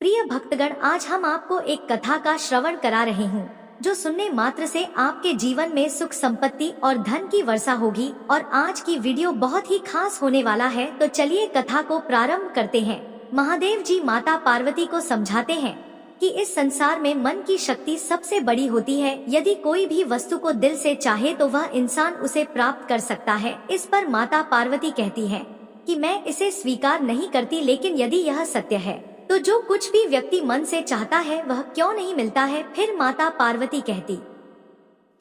प्रिय भक्तगण, आज हम आपको एक कथा का श्रवण करा रहे हूँ जो सुनने मात्र से आपके जीवन में सुख संपत्ति और धन की वर्षा होगी। और आज की वीडियो बहुत ही खास होने वाला है, तो चलिए कथा को प्रारंभ करते हैं। महादेव जी माता पार्वती को समझाते हैं कि इस संसार में मन की शक्ति सबसे बड़ी होती है। यदि कोई भी वस्तु को दिल से चाहे तो वह इंसान उसे प्राप्त कर सकता है। इस पर माता पार्वती कहती है कि मैं इसे स्वीकार नहीं करती, लेकिन यदि यह सत्य है तो जो कुछ भी व्यक्ति मन से चाहता है वह क्यों नहीं मिलता है। फिर माता पार्वती कहती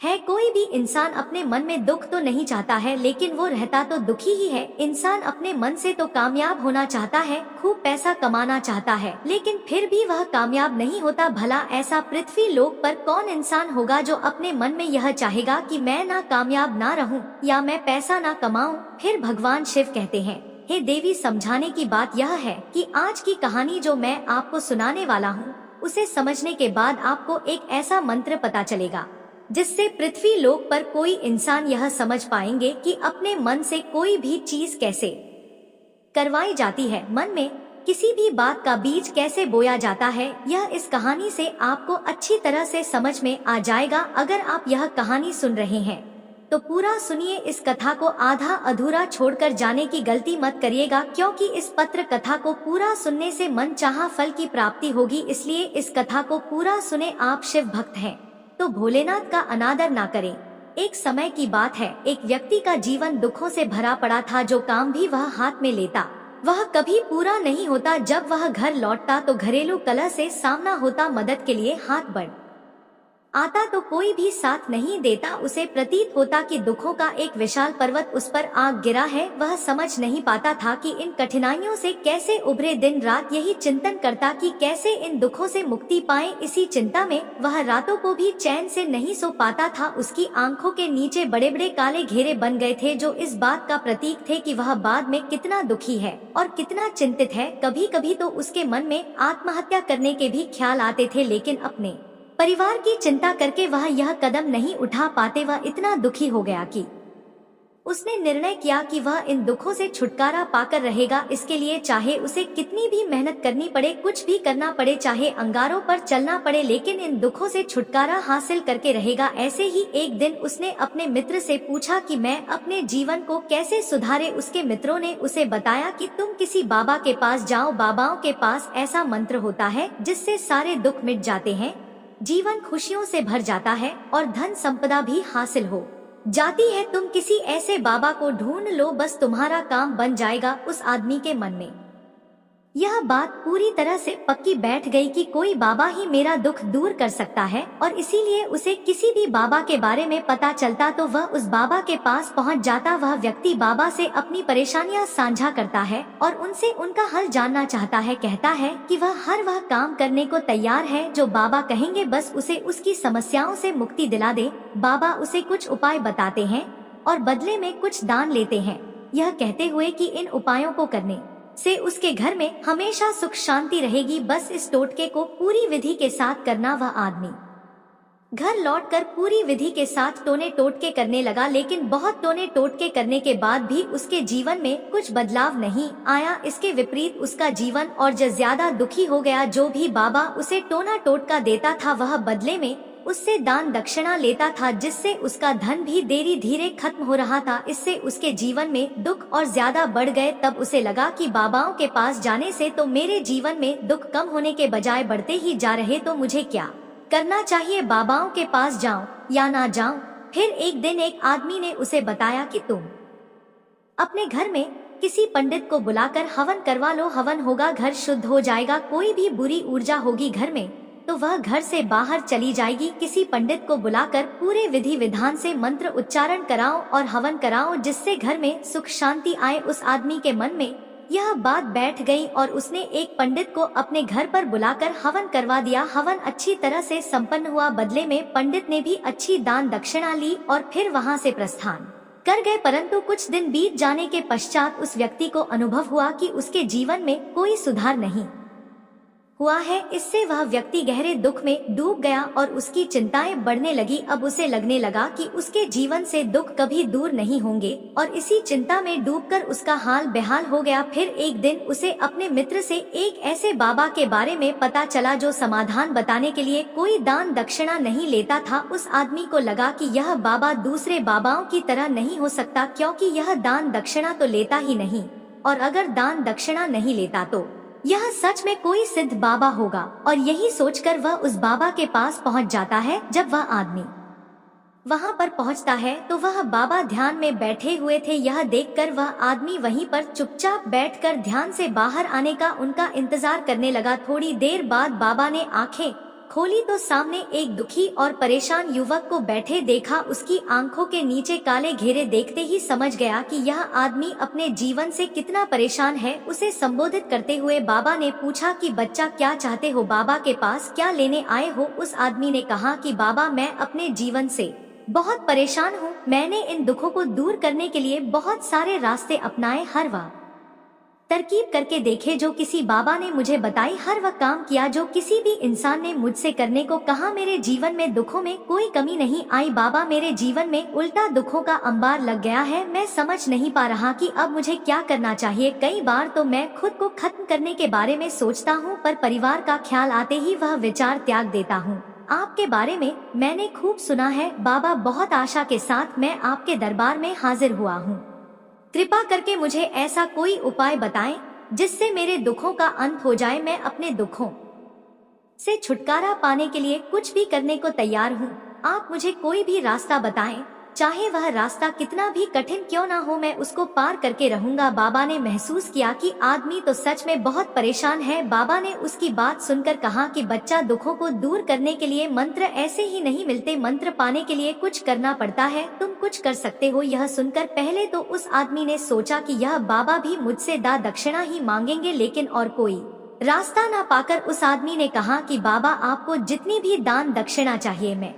है, कोई भी इंसान अपने मन में दुख तो नहीं चाहता है, लेकिन वो रहता तो दुखी ही है। इंसान अपने मन से तो कामयाब होना चाहता है, खूब पैसा कमाना चाहता है, लेकिन फिर भी वह कामयाब नहीं होता। भला ऐसा पृथ्वी लोक पर कौन इंसान होगा जो अपने मन में यह चाहेगा कि मैं ना कामयाब ना रहूं या मैं पैसा ना कमाऊं। फिर भगवान शिव कहते हैं, हे देवी, समझाने की बात यह है कि आज की कहानी जो मैं आपको सुनाने वाला हूँ, उसे समझने के बाद आपको एक ऐसा मंत्र पता चलेगा जिससे पृथ्वी लोक पर कोई इंसान यह समझ पाएंगे कि अपने मन से कोई भी चीज कैसे करवाई जाती है, मन में किसी भी बात का बीज कैसे बोया जाता है। यह इस कहानी से आपको अच्छी तरह से समझ में आ जाएगा। अगर आप यह कहानी सुन रहे हैं तो पूरा सुनिए। इस कथा को आधा अधूरा छोड़कर जाने की गलती मत करिएगा, क्योंकि इस पत्र कथा को पूरा सुनने से मन चाहा फल की प्राप्ति होगी। इसलिए इस कथा को पूरा सुने। आप शिव भक्त हैं तो भोलेनाथ का अनादर ना करें। एक समय की बात है, एक व्यक्ति का जीवन दुखों से भरा पड़ा था। जो काम भी वह हाथ में लेता वह कभी पूरा नहीं होता। जब वह घर लौटता तो घरेलू कलह से सामना होता। मदद के लिए हाथ बढ़ आता तो कोई भी साथ नहीं देता। उसे प्रतीत होता कि दुखों का एक विशाल पर्वत उस पर आ गिरा है। वह समझ नहीं पाता था कि इन कठिनाइयों से कैसे उभरे। दिन रात यही चिंतन करता कि कैसे इन दुखों से मुक्ति पाए। इसी चिंता में वह रातों को भी चैन से नहीं सो पाता था। उसकी आंखों के नीचे बड़े बड़े काले घेरे बन गए थे, जो इस बात का प्रतीक थे कि वह बाद में कितना दुखी है और कितना चिंतित है। कभी कभी तो उसके मन में आत्महत्या करने के भी ख्याल आते थे, लेकिन अपने परिवार की चिंता करके वह यह कदम नहीं उठा पाते। वह इतना दुखी हो गया कि उसने निर्णय किया कि वह इन दुखों से छुटकारा पाकर रहेगा। इसके लिए चाहे उसे कितनी भी मेहनत करनी पड़े, कुछ भी करना पड़े, चाहे अंगारों पर चलना पड़े, लेकिन इन दुखों से छुटकारा हासिल करके रहेगा। ऐसे ही एक दिन उसने अपने मित्र से पूछा कि मैं अपने जीवन को कैसे सुधारे। उसके मित्रों ने उसे बताया कि तुम किसी बाबा के पास जाओ। बाबाओं के पास ऐसा मंत्र होता है जिससे सारे दुख मिट जाते हैं, जीवन खुशियों से भर जाता है और धन संपदा भी हासिल हो जाती है। तुम किसी ऐसे बाबा को ढूंढ लो, बस तुम्हारा काम बन जाएगा। उस आदमी के मन में यह बात पूरी तरह से पक्की बैठ गई कि कोई बाबा ही मेरा दुख दूर कर सकता है, और इसीलिए उसे किसी भी बाबा के बारे में पता चलता तो वह उस बाबा के पास पहुंच जाता। वह व्यक्ति बाबा से अपनी परेशानियां साझा करता है और उनसे उनका हल जानना चाहता है। कहता है कि वह वह काम करने को तैयार है जो बाबा कहेंगे, बस उसे उसकी समस्याओं से मुक्ति दिला दे। बाबा उसे कुछ उपाय बताते हैं और बदले में कुछ दान लेते हैं, यह कहते हुए कि इन उपायों को करने से उसके घर में हमेशा सुख शांति रहेगी। बस इस टोटके को पूरी विधि के साथ करना। वह आदमी घर लौटकर पूरी विधि के साथ टोने टोटके करने लगा, लेकिन बहुत टोने टोटके करने के बाद भी उसके जीवन में कुछ बदलाव नहीं आया। इसके विपरीत उसका जीवन और ज्यादा दुखी हो गया। जो भी बाबा उसे टोना टोटका देता था वह बदले में उससे दान दक्षिणा लेता था, जिससे उसका धन भी धीरे धीरे खत्म हो रहा था। इससे उसके जीवन में दुख और ज्यादा बढ़ गए। तब उसे लगा कि बाबाओं के पास जाने से तो मेरे जीवन में दुख कम होने के बजाय बढ़ते ही जा रहे, तो मुझे क्या करना चाहिए, बाबाओं के पास जाऊं या ना जाऊं। फिर एक दिन एक आदमी ने उसे बताया कि तुम अपने घर में किसी पंडित को बुलाकर हवन करवा लो, हवन होगा, घर शुद्ध हो जाएगा। कोई भी बुरी ऊर्जा होगी घर में तो वह घर से बाहर चली जाएगी। किसी पंडित को बुलाकर पूरे विधि विधान से मंत्र उच्चारण कराओ और हवन कराओ, जिससे घर में सुख शांति आए। उस आदमी के मन में यह बात बैठ गई और उसने एक पंडित को अपने घर पर बुलाकर हवन करवा दिया। हवन अच्छी तरह से संपन्न हुआ। बदले में पंडित ने भी अच्छी दान दक्षिणा ली और फिर वहां से प्रस्थान कर गए। परंतु कुछ दिन बीत जाने के पश्चात उस व्यक्ति को अनुभव हुआ कि उसके जीवन में कोई सुधार नहीं हुआ है, इससे वह व्यक्ति गहरे दुख में डूब गया और उसकी चिंताएं बढ़ने लगी। अब उसे लगने लगा कि उसके जीवन से दुख कभी दूर नहीं होंगे और इसी चिंता में डूबकर उसका हाल बेहाल हो गया। फिर एक दिन उसे अपने मित्र से एक ऐसे बाबा के बारे में पता चला जो समाधान बताने के लिए कोई दान दक्षिणा नहीं लेता था। उस आदमी को लगा कि यह बाबा दूसरे बाबाओं की तरह नहीं हो सकता, क्योंकि यह दान दक्षिणा तो लेता ही नहीं, और अगर दान दक्षिणा नहीं लेता तो यह सच में कोई सिद्ध बाबा होगा। और यही सोचकर वह उस बाबा के पास पहुंच जाता है। जब वह आदमी वहां पर पहुंचता है तो वह बाबा ध्यान में बैठे हुए थे। यह देखकर वह आदमी वहीं पर चुपचाप बैठकर ध्यान से बाहर आने का उनका इंतजार करने लगा। थोड़ी देर बाद बाबा ने आंखें खोली तो सामने एक दुखी और परेशान युवक को बैठे देखा। उसकी आंखों के नीचे काले घेरे देखते ही समझ गया कि यह आदमी अपने जीवन से कितना परेशान है। उसे संबोधित करते हुए बाबा ने पूछा कि बच्चा, क्या चाहते हो? बाबा के पास क्या लेने आए हो? उस आदमी ने कहा कि बाबा, मैं अपने जीवन से बहुत परेशान हूँ। मैंने इन दुखों को दूर करने के लिए बहुत सारे रास्ते अपनाए, हर वह तरकीब करके देखे जो किसी बाबा ने मुझे बताई, हर वह काम किया जो किसी भी इंसान ने मुझसे करने को कहा। मेरे जीवन में दुखों में कोई कमी नहीं आई बाबा, मेरे जीवन में उल्टा दुखों का अंबार लग गया है। मैं समझ नहीं पा रहा कि अब मुझे क्या करना चाहिए। कई बार तो मैं खुद को खत्म करने के बारे में सोचता हूँ, पर परिवार का ख्याल आते ही वह विचार त्याग देता हूँ। आपके बारे में मैंने खूब सुना है बाबा, बहुत आशा के साथ मैं आपके दरबार में हाजिर हुआ हूँ। कृपा करके मुझे ऐसा कोई उपाय बताएं जिससे मेरे दुखों का अंत हो जाए। मैं अपने दुखों से छुटकारा पाने के लिए कुछ भी करने को तैयार हूँ। आप मुझे कोई भी रास्ता बताएं, चाहे वह रास्ता कितना भी कठिन क्यों ना हो, मैं उसको पार करके रहूंगा। बाबा ने महसूस किया कि आदमी तो सच में बहुत परेशान है। बाबा ने उसकी बात सुनकर कहा कि बच्चा, दुखों को दूर करने के लिए मंत्र ऐसे ही नहीं मिलते, मंत्र पाने के लिए कुछ करना पड़ता है। तुम कुछ कर सकते हो। यह सुनकर पहले तो उस आदमी ने सोचा कि यह बाबा भी मुझसे दान दक्षिणा ही मांगेंगे, लेकिन और कोई रास्ता ना पाकर उस आदमी ने कहा कि बाबा, आपको जितनी भी दान दक्षिणा चाहिए मैं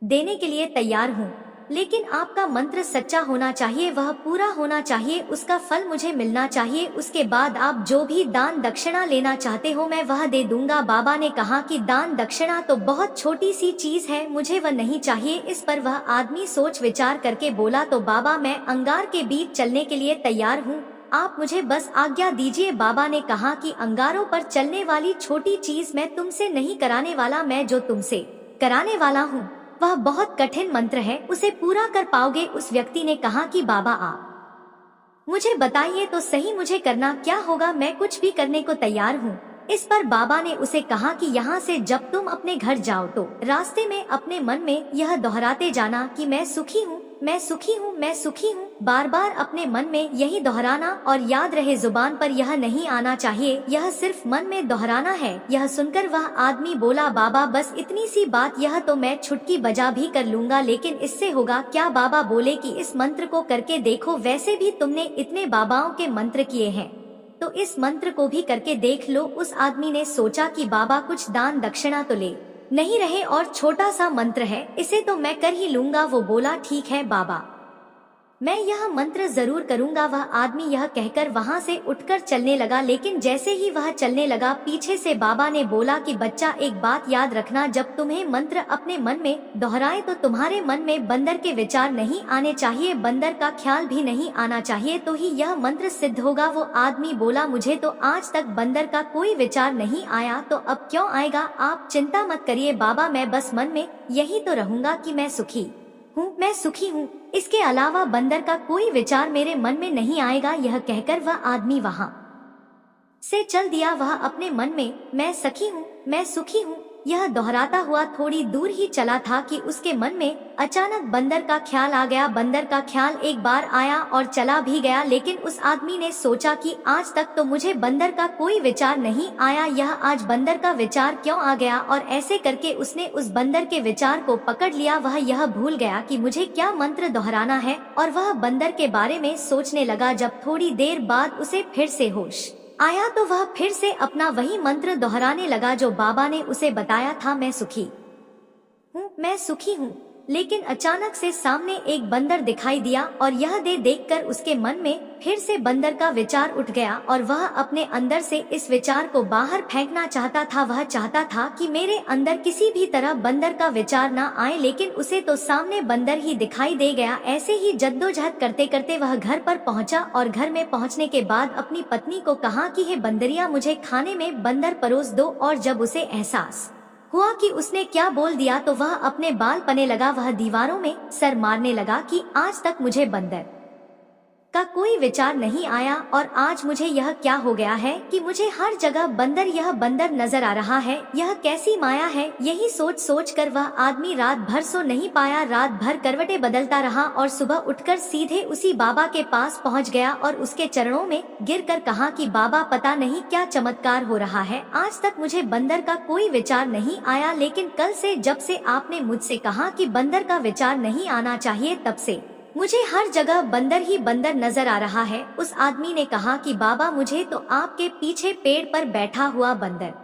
देने के लिए तैयार हूँ, लेकिन आपका मंत्र सच्चा होना चाहिए, वह पूरा होना चाहिए, उसका फल मुझे मिलना चाहिए। उसके बाद आप जो भी दान दक्षिणा लेना चाहते हो मैं वह दे दूंगा। बाबा ने कहा कि दान दक्षिणा तो बहुत छोटी सी चीज है, मुझे वह नहीं चाहिए। इस पर वह आदमी सोच विचार करके बोला, तो बाबा, मैं अंगार के बीच चलने के लिए तैयार हूँ, आप मुझे बस आज्ञा दीजिए। बाबा ने कहा कि अंगारों पर चलने वाली छोटी चीज मैं तुमसे नहीं कराने वाला, मैं जो तुमसे कराने वाला हूँ वह बहुत कठिन मंत्र है, उसे पूरा कर पाओगे? उस व्यक्ति ने कहा कि बाबा, आप मुझे बताइए तो सही, मुझे करना क्या होगा? मैं कुछ भी करने को तैयार हूँ। इस पर बाबा ने उसे कहा कि यहाँ से जब तुम अपने घर जाओ तो रास्ते में अपने मन में यह दोहराते जाना कि मैं सुखी हूँ, मैं सुखी हूँ, मैं सुखी हूँ। बार बार अपने मन में यही दोहराना, और याद रहे जुबान पर यह नहीं आना चाहिए, यह सिर्फ मन में दोहराना है। यह सुनकर वह आदमी बोला, बाबा, बस इतनी सी बात, यह तो मैं छुटकी बजा भी कर लूंगा, लेकिन इससे होगा क्या? बाबा बोले कि इस मंत्र को करके देखो, वैसे भी तुमने इतने बाबाओं के मंत्र किए हैं तो इस मंत्र को भी करके देख लो। उस आदमी ने सोचा कि बाबा कुछ दान दक्षिणा तो ले नहीं रहे और छोटा सा मंत्र है, इसे तो मैं कर ही लूंगा। वो बोला, ठीक है बाबा, मैं यह मंत्र जरूर करूंगा। वह आदमी यह कहकर वहां से उठकर चलने लगा, लेकिन जैसे ही वह चलने लगा पीछे से बाबा ने बोला कि बच्चा, एक बात याद रखना, जब तुम्हें मंत्र अपने मन में दोहराए तो तुम्हारे मन में बंदर के विचार नहीं आने चाहिए, बंदर का ख्याल भी नहीं आना चाहिए, तो ही यह मंत्र सिद्ध होगा। वो आदमी बोला, मुझे तो आज तक बंदर का कोई विचार नहीं आया, तो अब क्यों आएगा? आप चिंता मत करिए बाबा, मैं बस मन में यही तो रहूंगा कि मैं सुखी हूँ, मैं सुखी हूँ, इसके अलावा बंदर का कोई विचार मेरे मन में नहीं आएगा। यह कहकर वह आदमी वहां से चल दिया। वह अपने मन में मैं सखी हूँ, मैं सुखी हूँ यह दोहराता हुआ थोड़ी दूर ही चला था कि उसके मन में अचानक बंदर का ख्याल आ गया। बंदर का ख्याल एक बार आया और चला भी गया, लेकिन उस आदमी ने सोचा कि आज तक तो मुझे बंदर का कोई विचार नहीं आया, यह आज बंदर का विचार क्यों आ गया? और ऐसे करके उसने उस बंदर के विचार को पकड़ लिया। वह यह भूल गया कि मुझे क्या मंत्र दोहराना है और वह बंदर के बारे में सोचने लगा। जब थोड़ी देर बाद उसे फिर से होश आया तो वह फिर से अपना वही मंत्र दोहराने लगा जो बाबा ने उसे बताया था, मैं सुखी हूँ, मैं सुखी हूँ, लेकिन अचानक से सामने एक बंदर दिखाई दिया और यह देखकर उसके मन में फिर से बंदर का विचार उठ गया और वह अपने अंदर से इस विचार को बाहर फेंकना चाहता था। वह चाहता था कि मेरे अंदर किसी भी तरह बंदर का विचार ना आए, लेकिन उसे तो सामने बंदर ही दिखाई दे गया। ऐसे ही जद्दोजहद करते करते वह घर पर पहुंचा और घर में पहुंचने के बाद अपनी पत्नी को कहा कि हे बंदरिया, मुझे खाने में बंदर परोस दो। और जब उसे एहसास हुआ कि उसने क्या बोल दिया तो वह अपने बाल पने लगा। वह दीवारों में सर मारने लगा कि आज तक मुझे बंदर का कोई विचार नहीं आया और आज मुझे यह क्या हो गया है कि मुझे हर जगह बंदर, यह बंदर नजर आ रहा है। यह कैसी माया है। यही सोच सोच कर वह आदमी रात भर सो नहीं पाया। रात भर करवटें बदलता रहा और सुबह उठकर सीधे उसी बाबा के पास पहुंच गया और उसके चरणों में गिरकर कहा कि बाबा, पता नहीं क्या चमत्कार हो रहा है, आज तक मुझे बंदर का कोई विचार नहीं आया, लेकिन कल से जब से आपने मुझसे कहा कि बंदर का विचार नहीं आना चाहिए, तब से मुझे हर जगह बंदर ही बंदर नजर आ रहा है। उस आदमी ने कहा कि बाबा, मुझे तो आपके पीछे पेड़ पर बैठा हुआ बंदर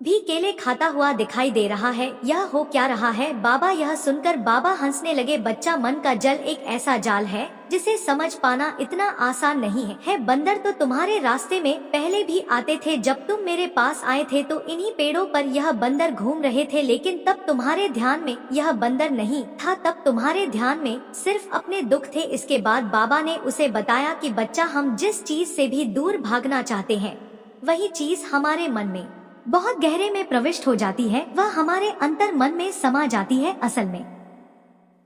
भी केले खाता हुआ दिखाई दे रहा है। यह हो क्या रहा है बाबा? यह सुनकर बाबा हंसने लगे। बच्चा, मन का जल एक ऐसा जाल है जिसे समझ पाना इतना आसान नहीं है। बंदर तो तुम्हारे रास्ते में पहले भी आते थे। जब तुम मेरे पास आए थे तो इन्हीं पेड़ों पर यह बंदर घूम रहे थे, लेकिन तब तुम्हारे ध्यान में यह बंदर नहीं था। तब तुम्हारे ध्यान में सिर्फ अपने दुख थे। इसके बाद बाबा ने उसे बताया कि बच्चा, हम जिस चीज से भी दूर भागना चाहते हैं वही चीज हमारे मन में बहुत गहरे में प्रविष्ट हो जाती है। वह हमारे अंतर मन में समा जाती है। असल में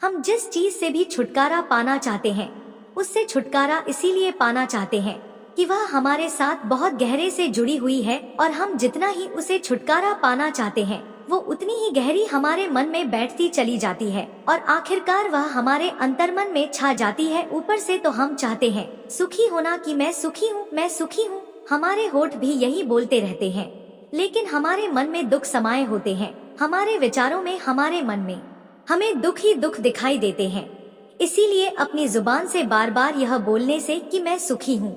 हम जिस चीज से भी छुटकारा पाना चाहते हैं उससे छुटकारा इसीलिए पाना चाहते हैं कि वह हमारे साथ बहुत गहरे से जुड़ी हुई है, और हम जितना ही उसे छुटकारा पाना चाहते हैं वो उतनी ही गहरी हमारे मन में बैठती चली जाती है और आखिरकार वह हमारे अंतर्मन में छा जाती है। ऊपर से तो हम चाहते हैं सुखी होना कि मैं सुखी हूँ, मैं सुखी हूँ। हमारे होठ भी यही बोलते रहते हैं, लेकिन हमारे मन में दुख समाये होते हैं। हमारे विचारों में, हमारे मन में हमें दुख ही दुख दिखाई देते हैं। इसीलिए अपनी जुबान से बार बार यह बोलने से कि मैं सुखी हूँ,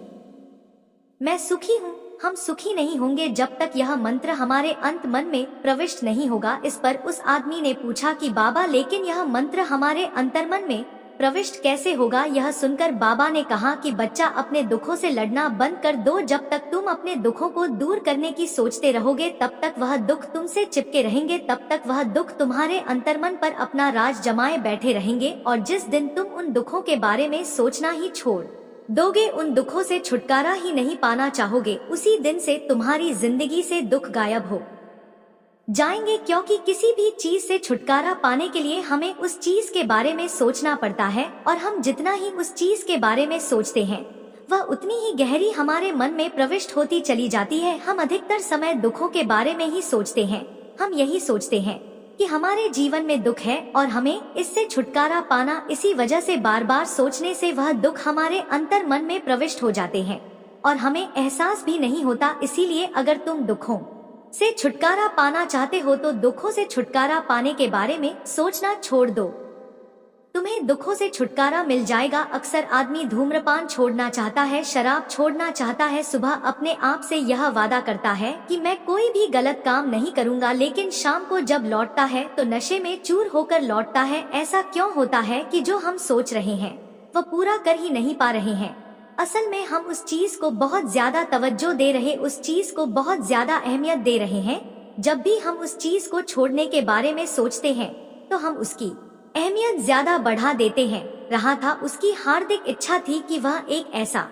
मैं सुखी हूँ, हम सुखी नहीं होंगे जब तक यह मंत्र हमारे अंत मन में प्रविष्ट नहीं होगा। इस पर उस आदमी ने पूछा कि बाबा, लेकिन यह मंत्र हमारे अंतर्मन में प्रविष्ट कैसे होगा? यह सुनकर बाबा ने कहा कि बच्चा, अपने दुखों से लड़ना बंद कर दो। जब तक तुम अपने दुखों को दूर करने की सोचते रहोगे तब तक वह दुख तुमसे चिपके रहेंगे, तब तक वह दुख तुम्हारे अंतर्मन पर अपना राज जमाए बैठे रहेंगे। और जिस दिन तुम उन दुखों के बारे में सोचना ही छोड़ दोगे, उन दुखों से छुटकारा ही नहीं पाना चाहोगे, उसी दिन से तुम्हारी जिंदगी से दुख गायब हो जाएंगे। क्योंकि किसी भी चीज से छुटकारा पाने के लिए हमें उस चीज के बारे में सोचना पड़ता है, और हम जितना ही उस चीज के बारे में सोचते हैं वह उतनी ही गहरी हमारे मन में प्रविष्ट होती चली जाती है। हम अधिकतर समय दुखों के बारे में ही सोचते हैं। हम यही सोचते हैं कि हमारे जीवन में दुख है और हमें इससे छुटकारा पाना। इसी वजह से बार बार सोचने से वह दुख हमारे अंतर मन में प्रविष्ट हो जाते हैं और हमें एहसास भी नहीं होता। इसीलिए अगर तुम दुखों से छुटकारा पाना चाहते हो तो दुखों से छुटकारा पाने के बारे में सोचना छोड़ दो, तुम्हें दुखों से छुटकारा मिल जाएगा। अक्सर आदमी धूम्रपान छोड़ना चाहता है, शराब छोड़ना चाहता है, सुबह अपने आप से यह वादा करता है कि मैं कोई भी गलत काम नहीं करूंगा, लेकिन शाम को जब लौटता है तो नशे में चूर होकर लौटता है। ऐसा क्यों होता है कि जो हम सोच रहे हैं वह पूरा कर ही नहीं पा रहे हैं? असल में हम उस चीज को बहुत ज्यादा तवज्जो दे रहे, उस चीज को बहुत ज्यादा अहमियत दे रहे हैं। जब भी हम उस चीज को छोड़ने के बारे में सोचते हैं तो हम उसकी अहमियत ज्यादा बढ़ा देते हैं। रहा था उसकी हार्दिक इच्छा थी कि वह एक ऐसा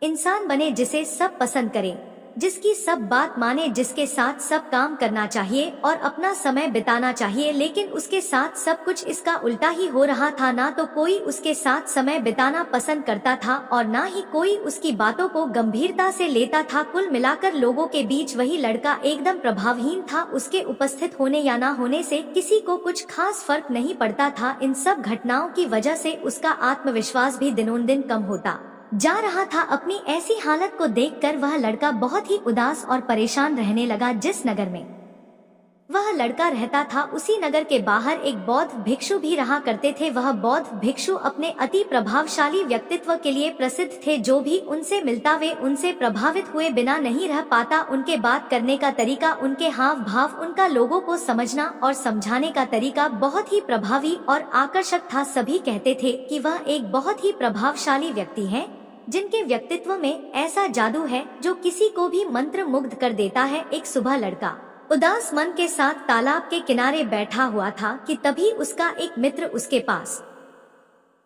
इंसान बने जिसे सब पसंद करें, जिसकी सब बात माने, जिसके साथ सब काम करना चाहिए और अपना समय बिताना चाहिए। लेकिन उसके साथ सब कुछ इसका उल्टा ही हो रहा था। ना तो कोई उसके साथ समय बिताना पसंद करता था और ना ही कोई उसकी बातों को गंभीरता से लेता था। कुल मिलाकर लोगों के बीच वही लड़का एकदम प्रभावहीन था। उसके उपस्थित होने या ना होने से किसी को कुछ खास फर्क नहीं पड़ता था। इन सब घटनाओं की वजह से उसका आत्मविश्वास भी दिनों दिन कम होता जा रहा था। अपनी ऐसी हालत को देखकर वह लड़का बहुत ही उदास और परेशान रहने लगा। जिस नगर में वह लड़का रहता था उसी नगर के बाहर एक बौद्ध भिक्षु भी रहा करते थे। वह बौद्ध भिक्षु अपने अति प्रभावशाली व्यक्तित्व के लिए प्रसिद्ध थे। जो भी उनसे मिलता वे उनसे प्रभावित हुए बिना नहीं रह पाता। उनके बात करने का तरीका, उनके हाव भाव, उनका लोगों को समझना और समझाने का तरीका बहुत ही प्रभावी और आकर्षक था। सभी कहते थे कि वह एक बहुत ही प्रभावशाली व्यक्ति है, जिनके व्यक्तित्व में ऐसा जादू है जो किसी को भी मंत्र मुग्ध कर देता है। एक सुबह लड़का उदास मन के साथ तालाब के किनारे बैठा हुआ था कि तभी उसका एक मित्र उसके पास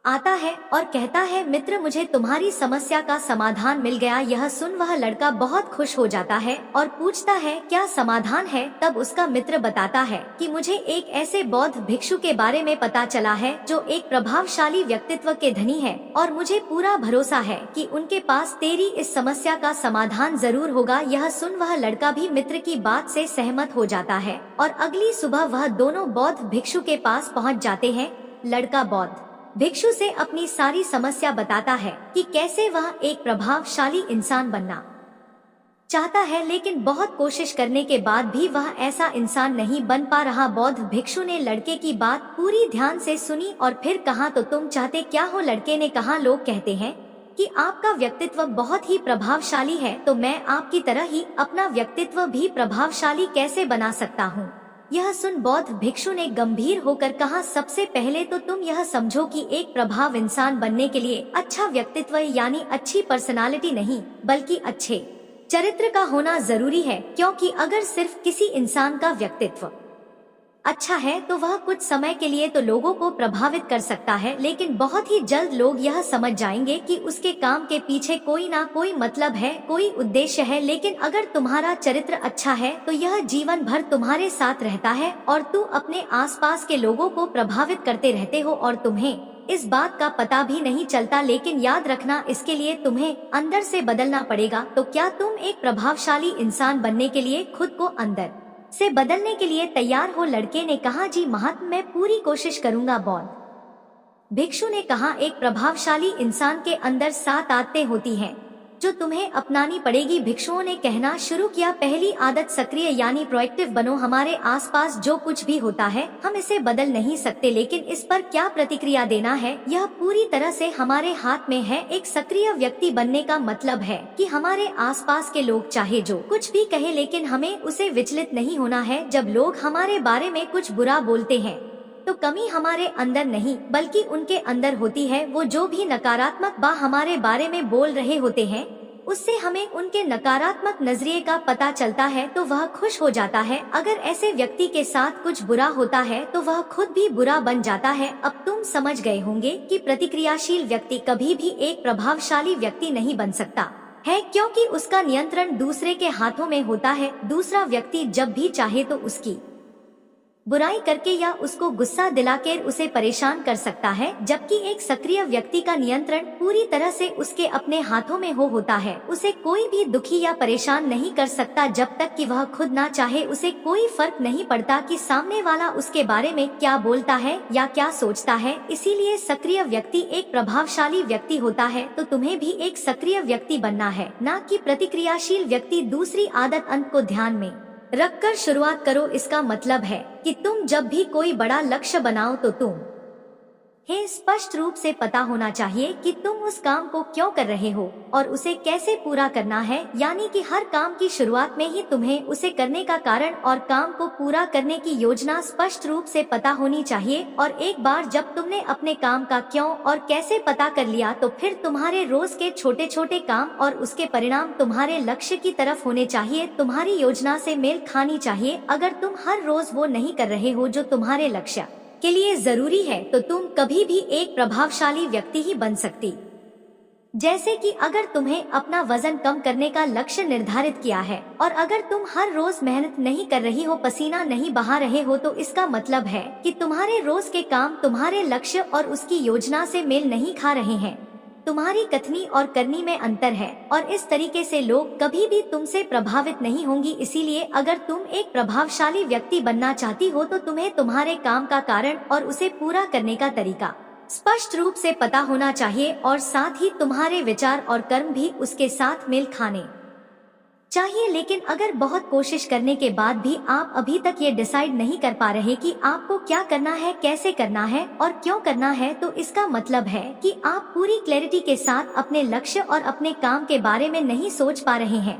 आता है और कहता है, मित्र, मुझे तुम्हारी समस्या का समाधान मिल गया। यह सुन वह लड़का बहुत खुश हो जाता है और पूछता है, क्या समाधान है? तब उसका मित्र बताता है कि मुझे एक ऐसे बौद्ध भिक्षु के बारे में पता चला है जो एक प्रभावशाली व्यक्तित्व के धनी है और मुझे पूरा भरोसा है कि उनके पास तेरी इस समस्या का समाधान जरूर होगा। यह सुन वह लड़का भी मित्र की बात से सहमत हो जाता है और अगली सुबह वह दोनों बौद्ध भिक्षु के पास पहुँच जाते हैं। लड़का बौद्ध भिक्षु से अपनी सारी समस्या बताता है कि कैसे वह एक प्रभावशाली इंसान बनना चाहता है, लेकिन बहुत कोशिश करने के बाद भी वह ऐसा इंसान नहीं बन पा रहा। बौद्ध भिक्षु ने लड़के की बात पूरी ध्यान से सुनी और फिर कहा, तो तुम चाहते क्या हो? लड़के ने कहा, लोग कहते हैं कि आपका व्यक्तित्व बहुत ही प्रभावशाली है, तो मैं आपकी तरह ही अपना व्यक्तित्व भी प्रभावशाली कैसे बना सकता हूँ। यह सुन बौद्ध भिक्षु ने गंभीर होकर कहा, सबसे पहले तो तुम यह समझो कि एक प्रभाव इंसान बनने के लिए अच्छा व्यक्तित्व यानी अच्छी पर्सनालिटी नहीं बल्कि अच्छे चरित्र का होना जरूरी है, क्योंकि अगर सिर्फ किसी इंसान का व्यक्तित्व अच्छा है तो वह कुछ समय के लिए तो लोगों को प्रभावित कर सकता है, लेकिन बहुत ही जल्द लोग यह समझ जाएंगे कि उसके काम के पीछे कोई ना कोई मतलब है, कोई उद्देश्य है। लेकिन अगर तुम्हारा चरित्र अच्छा है तो यह जीवन भर तुम्हारे साथ रहता है और तू अपने आसपास के लोगों को प्रभावित करते रहते हो और तुम्हें इस बात का पता भी नहीं चलता। लेकिन याद रखना, इसके लिए तुम्हें अंदर से बदलना पड़ेगा। तो क्या तुम एक प्रभावशाली इंसान बनने के लिए खुद को अंदर से बदलने के लिए तैयार हो? लड़के ने कहा, जी महात्मा, मैं पूरी कोशिश करूंगा। बौद्ध भिक्षु ने कहा, एक प्रभावशाली इंसान के अंदर 7 आदतें होती हैं जो तुम्हें अपनानी पड़ेगी। भिक्षुओं ने कहना शुरू किया, पहली आदत सक्रिय यानी प्रोएक्टिव बनो। हमारे आसपास जो कुछ भी होता है हम इसे बदल नहीं सकते, लेकिन इस पर क्या प्रतिक्रिया देना है यह पूरी तरह से हमारे हाथ में है। एक सक्रिय व्यक्ति बनने का मतलब है कि हमारे आसपास के लोग चाहे जो कुछ भी कहे, लेकिन हमें उसे विचलित नहीं होना है। जब लोग हमारे बारे में कुछ बुरा बोलते हैं तो कमी हमारे अंदर नहीं बल्कि उनके अंदर होती है। वो जो भी नकारात्मक बात हमारे बारे में बोल रहे होते हैं उससे हमें उनके नकारात्मक नजरिए का पता चलता है तो वह खुश हो जाता है। अगर ऐसे व्यक्ति के साथ कुछ बुरा होता है तो वह खुद भी बुरा बन जाता है। अब तुम समझ गए होंगे कि प्रतिक्रियाशील व्यक्ति कभी भी एक प्रभावशाली व्यक्ति नहीं बन सकता है, क्योंकि उसका नियंत्रण दूसरे के हाथों में होता है। दूसरा व्यक्ति जब भी चाहे तो उसकी बुराई करके या उसको गुस्सा दिलाकर उसे परेशान कर सकता है, जबकि एक सक्रिय व्यक्ति का नियंत्रण पूरी तरह से उसके अपने हाथों में होता है। उसे कोई भी दुखी या परेशान नहीं कर सकता जब तक कि वह खुद ना चाहे। उसे कोई फर्क नहीं पड़ता कि सामने वाला उसके बारे में क्या बोलता है या क्या सोचता है। इसीलिए सक्रिय व्यक्ति एक प्रभावशाली व्यक्ति होता है। तो तुम्हें भी एक सक्रिय व्यक्ति बनना है, ना कि प्रतिक्रियाशील व्यक्ति। दूसरी आदत, अंत को ध्यान में रखकर शुरुआत करो। इसका मतलब है कि तुम जब भी कोई बड़ा लक्ष्य बनाओ तो तुम्हें स्पष्ट रूप से पता होना चाहिए कि तुम उस काम को क्यों कर रहे हो और उसे कैसे पूरा करना है। यानी कि हर काम की शुरुआत में ही तुम्हें उसे करने का कारण और काम को पूरा करने की योजना स्पष्ट रूप से पता होनी चाहिए। और एक बार जब तुमने अपने काम का क्यों और कैसे पता कर लिया तो फिर तुम्हारे रोज के छोटे छोटे काम और उसके परिणाम तुम्हारे लक्ष्य की तरफ होने चाहिए, तुम्हारी योजना से मेल खानी चाहिए। अगर तुम हर रोज वो नहीं कर रहे हो जो तुम्हारे लक्ष्य के लिए जरूरी है तो तुम कभी भी एक प्रभावशाली व्यक्ति ही बन सकती। जैसे कि अगर तुम्हें अपना वजन कम करने का लक्ष्य निर्धारित किया है और अगर तुम हर रोज मेहनत नहीं कर रही हो, पसीना नहीं बहा रहे हो, तो इसका मतलब है कि तुम्हारे रोज के काम तुम्हारे लक्ष्य और उसकी योजना से मेल नहीं खा रहे हैं। तुम्हारी कथनी और करनी में अंतर है और इस तरीके से लोग कभी भी तुमसे प्रभावित नहीं होंगी। इसीलिए अगर तुम एक प्रभावशाली व्यक्ति बनना चाहती हो तो तुम्हें तुम्हारे काम का कारण और उसे पूरा करने का तरीका स्पष्ट रूप से पता होना चाहिए और साथ ही तुम्हारे विचार और कर्म भी उसके साथ मेल खाने चाहिए, लेकिन अगर बहुत कोशिश करने के बाद भी आप अभी तक ये डिसाइड नहीं कर पा रहे कि आपको क्या करना है, कैसे करना है और क्यों करना है, तो इसका मतलब है कि आप पूरी क्लैरिटी के साथ अपने लक्ष्य और अपने काम के बारे में नहीं सोच पा रहे हैं।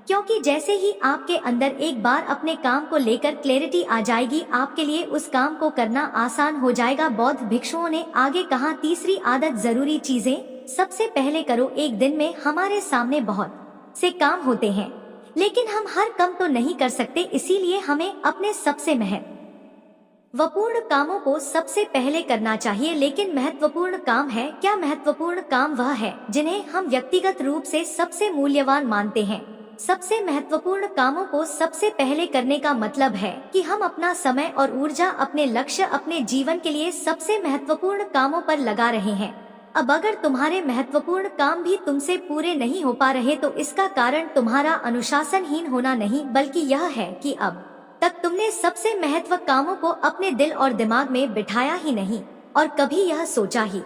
क्योंकि जैसे ही आपके अंदर एक बार अपने काम को लेकर क्लैरिटी आ जाएगी, आपके लिए उस काम को करना आसान हो जाएगा। बौद्ध भिक्षुओं ने आगे कहा, तीसरी आदत, जरूरी चीजें सबसे पहले करो। एक दिन में हमारे सामने बहुत से काम होते हैं, लेकिन हम हर काम तो नहीं कर सकते, इसीलिए हमें अपने सबसे महत्वपूर्ण कामों को सबसे पहले करना चाहिए। लेकिन महत्वपूर्ण काम है क्या? महत्वपूर्ण काम वह है जिन्हें हम व्यक्तिगत रूप से सबसे मूल्यवान मानते हैं। सबसे महत्वपूर्ण कामों को सबसे पहले करने का मतलब है कि हम अपना समय और ऊर्जा अपने लक्ष्य, अपने जीवन के लिए सबसे महत्वपूर्ण कामों पर लगा रहे हैं। अब अगर तुम्हारे महत्वपूर्ण काम भी तुमसे पूरे नहीं हो पा रहे, तो इसका कारण तुम्हारा अनुशासनहीन होना नहीं, बल्कि यह है कि अब तक तुमने सबसे महत्व कामों को अपने दिल और दिमाग में बिठाया ही नहीं और कभी यह सोचा ही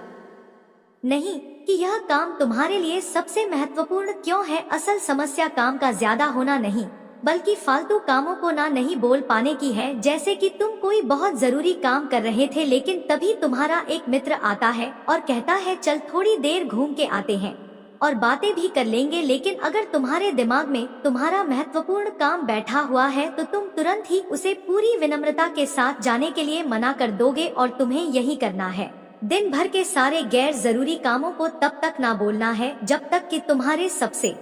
नहीं कि यह काम तुम्हारे लिए सबसे महत्वपूर्ण क्यों है। असल समस्या काम का ज्यादा होना नहीं, बल्कि फालतू कामों को ना नहीं बोल पाने की है। जैसे कि तुम कोई बहुत जरूरी काम कर रहे थे, लेकिन तभी तुम्हारा एक मित्र आता है और कहता है, चल थोड़ी देर घूम के आते हैं और बातें भी कर लेंगे। लेकिन अगर तुम्हारे दिमाग में तुम्हारा महत्वपूर्ण काम बैठा हुआ है, तो तुम तुरंत ही उसे पूरी विनम्रता के साथ जाने के लिए मना कर दोगे और तुम्हें यही करना है। दिन भर के सारे गैर जरूरी कामों को तब तक ना बोलना है जब तक कि तुम्हारे सबसे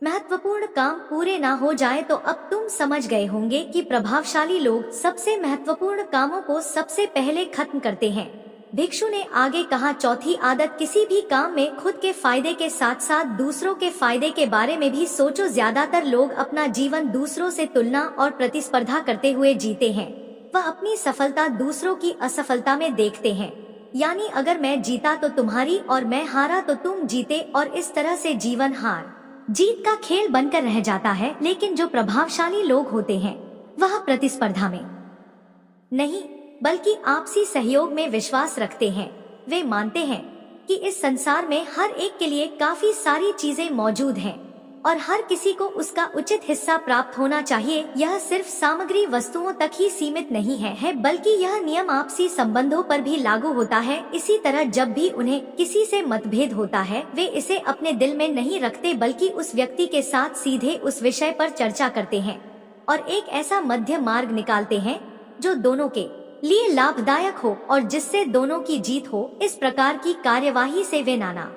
महत्वपूर्ण काम पूरे ना हो जाए। तो अब तुम समझ गए होंगे कि प्रभावशाली लोग सबसे महत्वपूर्ण कामों को सबसे पहले खत्म करते हैं। भिक्षु ने आगे कहा, चौथी आदत, किसी भी काम में खुद के फायदे के साथ साथ दूसरों के फायदे के बारे में भी सोचो। ज्यादातर लोग अपना जीवन दूसरों से तुलना और प्रतिस्पर्धा करते हुए जीते हैं। वह अपनी सफलता दूसरों की असफलता में देखते हैं। यानी अगर मैं जीता तो तुम्हारी और मैं हारा तो तुम जीते, और इस तरह से जीवन हार जीत का खेल बनकर रह जाता है। लेकिन जो प्रभावशाली लोग होते हैं वह प्रतिस्पर्धा में नहीं, बल्कि आपसी सहयोग में विश्वास रखते हैं। वे मानते हैं कि इस संसार में हर एक के लिए काफी सारी चीजें मौजूद हैं और हर किसी को उसका उचित हिस्सा प्राप्त होना चाहिए। यह सिर्फ सामग्री वस्तुओं तक ही सीमित नहीं है, बल्कि यह नियम आपसी संबंधों पर भी लागू होता है। इसी तरह जब भी उन्हें किसी से मतभेद होता है, वे इसे अपने दिल में नहीं रखते, बल्कि उस व्यक्ति के साथ सीधे उस विषय पर चर्चा करते हैं और एक ऐसा मध्य मार्ग निकालते हैं जो दोनों के लिए लाभदायक हो और जिससे दोनों की जीत हो। इस प्रकार की कार्यवाही से वे नाना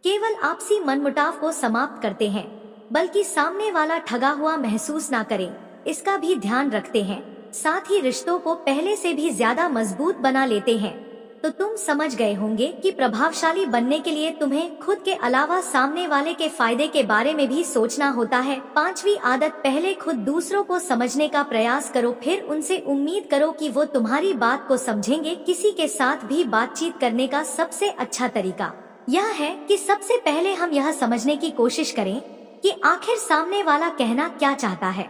केवल आपसी मनमुटाव को समाप्त करते हैं, बल्कि सामने वाला ठगा हुआ महसूस ना करे, इसका भी ध्यान रखते हैं। साथ ही रिश्तों को पहले से भी ज्यादा मजबूत बना लेते हैं। तो तुम समझ गए होंगे कि प्रभावशाली बनने के लिए तुम्हें खुद के अलावा सामने वाले के फायदे के बारे में भी सोचना होता है। पांचवी आदत, पहले खुद दूसरों को समझने का प्रयास करो, फिर उनसे उम्मीद करो कि वो तुम्हारी बात को समझेंगे। किसी के साथ भी बातचीत करने का सबसे अच्छा तरीका यह है कि सबसे पहले हम यह समझने की कोशिश करें कि आखिर सामने वाला कहना क्या चाहता है।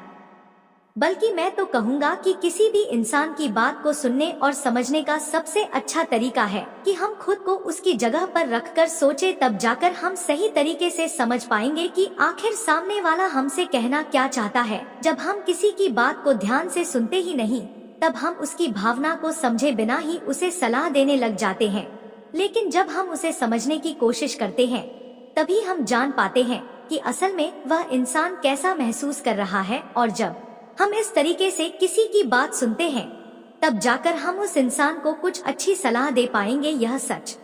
बल्कि मैं तो कहूँगा कि किसी भी इंसान की बात को सुनने और समझने का सबसे अच्छा तरीका है कि हम खुद को उसकी जगह पर रखकर सोचें, तब जाकर हम सही तरीके से समझ पाएंगे कि आखिर सामने वाला हमसे कहना क्या चाहता है। जब हम किसी की बात को ध्यान से सुनते ही नहीं, तब हम उसकी भावना को समझे बिना ही उसे सलाह देने लग जाते हैं। लेकिन जब हम उसे समझने की कोशिश करते हैं, तभी हम जान पाते हैं कि असल में वह इंसान कैसा महसूस कर रहा है। और जब हम इस तरीके से किसी की बात सुनते हैं, तब जाकर हम उस इंसान को कुछ अच्छी सलाह दे पाएंगे। यह सच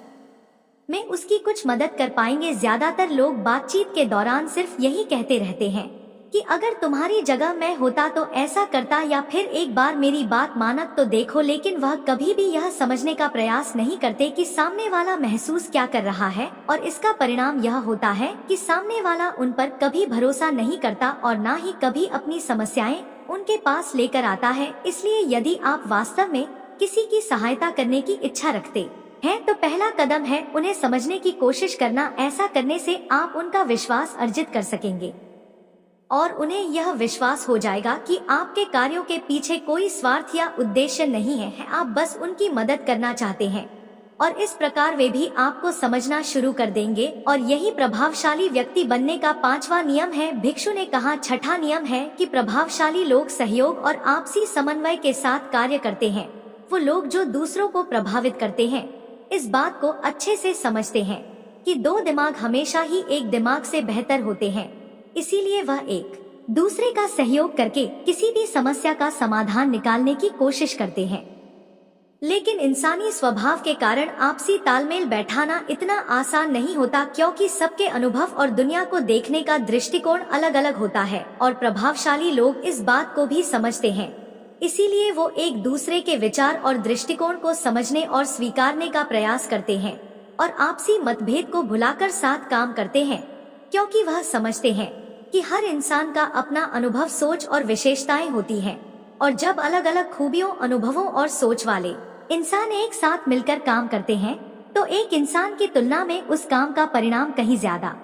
में उसकी कुछ मदद कर पाएंगे। ज्यादातर लोग बातचीत के दौरान सिर्फ यही कहते रहते हैं कि अगर तुम्हारी जगह मैं होता तो ऐसा करता, या फिर एक बार मेरी बात मानक तो देखो। लेकिन वह कभी भी यह समझने का प्रयास नहीं करते कि सामने वाला महसूस क्या कर रहा है, और इसका परिणाम यह होता है कि सामने वाला उन पर कभी भरोसा नहीं करता और ना ही कभी अपनी समस्याएं उनके पास लेकर आता है। इसलिए यदि आप वास्तव में किसी की सहायता करने की इच्छा रखते हैं, तो पहला कदम है उन्हें समझने की कोशिश करना। ऐसा करने से आप उनका विश्वास अर्जित कर सकेंगे और उन्हें यह विश्वास हो जाएगा कि आपके कार्यों के पीछे कोई स्वार्थ या उद्देश्य नहीं है, आप बस उनकी मदद करना चाहते हैं। और इस प्रकार वे भी आपको समझना शुरू कर देंगे और यही प्रभावशाली व्यक्ति बनने का 5वां नियम है। भिक्षु ने कहा, छठा नियम है कि प्रभावशाली लोग सहयोग और आपसी समन्वय के साथ कार्य करते हैं। वो लोग जो दूसरों को प्रभावित करते हैं इस बात को अच्छे से समझते हैं कि दो दिमाग हमेशा ही एक दिमाग से बेहतर होते हैं, इसीलिए वह एक दूसरे का सहयोग करके किसी भी समस्या का समाधान निकालने की कोशिश करते हैं। लेकिन इंसानी स्वभाव के कारण आपसी तालमेल बैठाना इतना आसान नहीं होता, क्योंकि सबके अनुभव और दुनिया को देखने का दृष्टिकोण अलग अलग होता है और प्रभावशाली लोग इस बात को भी समझते हैं। इसीलिए वो एक दूसरे के विचार और दृष्टिकोण को समझने और स्वीकारने का प्रयास करते हैं और आपसी मतभेद को भुलाकर साथ काम करते हैं, क्योंकि वह समझते हैं कि हर इंसान का अपना अनुभव, सोच और विशेषताएं होती हैं और जब अलग अलग खूबियों, अनुभवों और सोच वाले इंसान एक साथ मिलकर काम करते हैं तो एक इंसान की तुलना में उस काम का परिणाम कहीं ज्यादा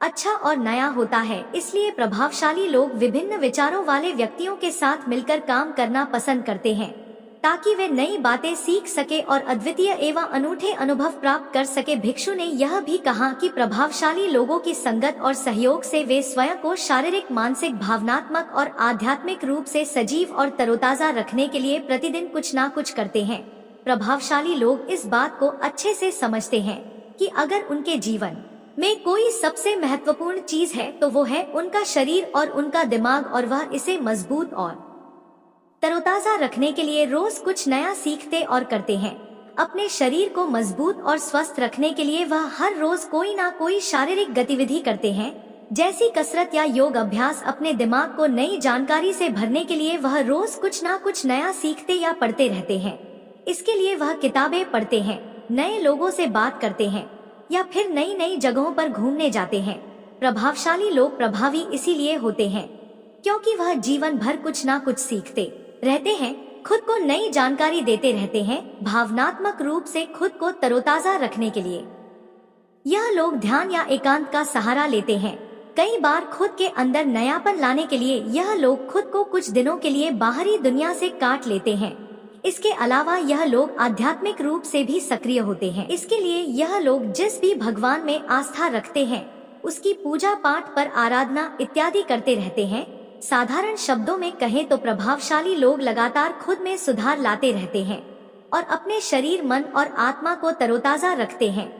अच्छा और नया होता है। इसलिए प्रभावशाली लोग विभिन्न विचारों वाले व्यक्तियों के साथ मिलकर काम करना पसंद करते हैं ताकि वे नई बातें सीख सके और अद्वितीय एवं अनूठे अनुभव प्राप्त कर सके। भिक्षु ने यह भी कहा कि प्रभावशाली लोगों की संगत और सहयोग से वे स्वयं को शारीरिक, मानसिक, भावनात्मक और आध्यात्मिक रूप से सजीव और तरोताजा रखने के लिए प्रतिदिन कुछ ना कुछ करते हैं। प्रभावशाली लोग इस बात को अच्छे से समझते हैं कि अगर उनके जीवन में कोई सबसे महत्वपूर्ण चीज है तो वो है उनका शरीर और उनका दिमाग, और वह इसे मजबूत और तरोताजा रखने के लिए रोज कुछ नया सीखते और करते हैं। अपने शरीर को मजबूत और स्वस्थ रखने के लिए वह हर रोज कोई ना कोई शारीरिक गतिविधि करते हैं, जैसी कसरत या योग अभ्यास। अपने दिमाग को नई जानकारी से भरने के लिए वह रोज कुछ ना कुछ नया सीखते या पढ़ते रहते हैं। इसके लिए वह किताबें पढ़ते हैं, नए लोगों से बात करते हैं या फिर नई नई जगहों पर घूमने जाते हैं। प्रभावशाली लोग प्रभावी इसीलिए होते हैं क्योंकि वह जीवन भर कुछ ना कुछ सीखते रहते हैं, खुद को नई जानकारी देते रहते हैं, भावनात्मक रूप से खुद को तरोताजा रखने के लिए। यह लोग ध्यान या एकांत का सहारा लेते हैं। कई बार खुद के अंदर नयापन लाने के लिए यह लोग खुद को कुछ दिनों के लिए बाहरी दुनिया से काट लेते हैं। इसके अलावा यह लोग आध्यात्मिक रूप से भी सक्रिय होते हैं। इसके लिए यह लोग जिस भी भगवान में आस्था रखते हैं उसकी पूजा पाठ पर आराधना इत्यादि करते रहते हैं। साधारण शब्दों में कहें तो प्रभावशाली लोग लगातार खुद में सुधार लाते रहते हैं और अपने शरीर, मन और आत्मा को तरोताजा रखते हैं।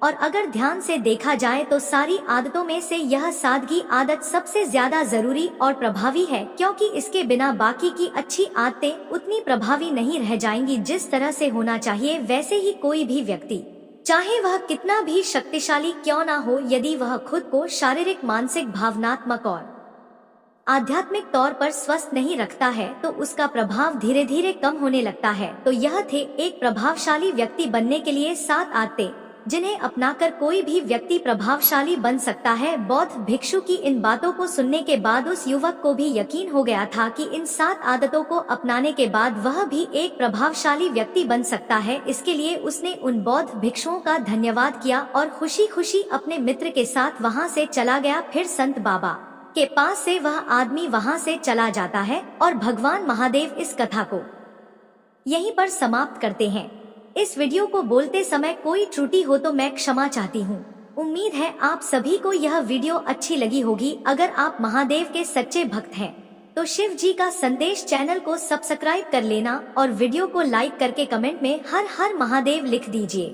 और अगर ध्यान से देखा जाए तो सारी आदतों में से यह सादगी आदत सबसे ज्यादा जरूरी और प्रभावी है, क्योंकि इसके बिना बाकी की अच्छी आदतें उतनी प्रभावी नहीं रह जाएंगी जिस तरह से होना चाहिए। वैसे ही कोई भी व्यक्ति, चाहे वह कितना भी शक्तिशाली क्यों ना हो, यदि वह खुद को शारीरिक, मानसिक, भावनात्मक और आध्यात्मिक तौर पर स्वस्थ नहीं रखता है तो उसका प्रभाव धीरे धीरे कम होने लगता है। तो यह थे एक प्रभावशाली व्यक्ति बनने के लिए 7 आदतें, जिन्हें अपनाकर कोई भी व्यक्ति प्रभावशाली बन सकता है। बौद्ध भिक्षु की इन बातों को सुनने के बाद उस युवक को भी यकीन हो गया था कि इन 7 आदतों को अपनाने के बाद वह भी एक प्रभावशाली व्यक्ति बन सकता है। इसके लिए उसने उन बौद्ध भिक्षुओं का धन्यवाद किया और खुशी खुशी अपने मित्र के साथ वहाँ से चला गया। फिर संत बाबा के पास से वह आदमी वहाँ से चला जाता है और भगवान महादेव इस कथा को यहीं पर समाप्त करते हैं। इस वीडियो को बोलते समय कोई त्रुटि हो तो मैं क्षमा चाहती हूँ। उम्मीद है आप सभी को यह वीडियो अच्छी लगी होगी। अगर आप महादेव के सच्चे भक्त हैं तो शिव जी का संदेश चैनल को सब्सक्राइब कर लेना और वीडियो को लाइक करके कमेंट में हर हर महादेव लिख दीजिए।